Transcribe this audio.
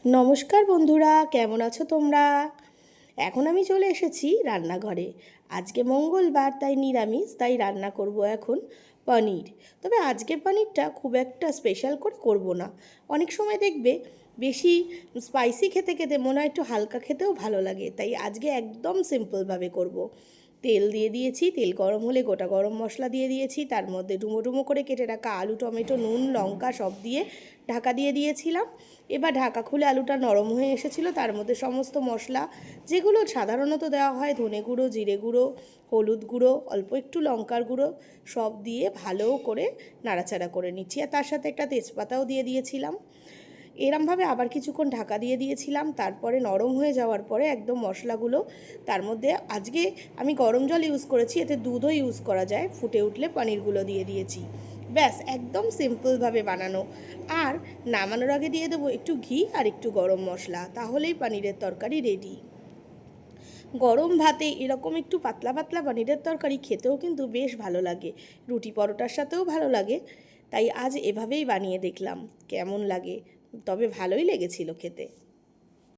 নমস্কার বন্ধুরা, কেমন আছো তোমরা? এখন আমি চলে এসেছি রান্নাঘরে। আজকে মঙ্গলবার, তাই নিরামিষ, তাই রান্না করব এখন পনির। তবে আজকের পনিরটা খুব একটা স্পেশাল করে করব না। অনেক সময় দেখবে বেশি স্পাইসি খেতে খেতে মনে হয় একটু হালকা খেতেও ভালো লাগে, তাই আজকে একদম সিম্পলভাবে করব। তেল দিয়ে দিয়েছি, তেল গরম হলে গোটা গরম মশলা দিয়ে দিয়েছি, তার মধ্যে ডুমো ডুমো করে কেটে রাখা আলু, টমেটো, নুন, লঙ্কা সব দিয়ে ঢাকা দিয়ে দিয়েছিলাম। এবার ঢাকা খুলে আলুটা নরম হয়ে এসেছিলো, তার মধ্যে সমস্ত মশলা যেগুলো সাধারণত দেওয়া হয়, ধনে গুঁড়ো, জিরে গুঁড়ো, হলুদ গুঁড়ো, অল্প একটু লঙ্কার গুঁড়ো সব দিয়ে ভালো করে নাড়াচাড়া করে নিচ্ছি। আর তার সাথে একটা তেজপাতাও দিয়ে দিয়েছিলাম। এরমভাবে আবার কিছুক্ষণ ঢাকা দিয়ে দিয়েছিলাম। তারপরে নরম হয়ে যাওয়ার পরে একদম মশলাগুলো তার মধ্যে, আজকে আমি গরম জল ইউজ করেছি, এতে দুধও ইউজ করা যায়, ফুটে উঠলে পনিরগুলো দিয়ে দিয়েছি। ব্যাস, একদম সিম্পলভাবে বানানো। আর নামানোর আগে দিয়ে দেবো একটু ঘি আর একটু গরম মশলা, তাহলেই পনিরের তরকারি রেডি। গরম ভাতে এরকম একটু পাতলা পাতলা পনিরের তরকারি খেতেও কিন্তু বেশ ভালো লাগে, রুটি পরোটার সাথেও ভালো লাগে। তাই আজ এভাবেই বানিয়ে দেখলাম কেমন লাগে, তবে ভালোই লেগেছিল খেতে।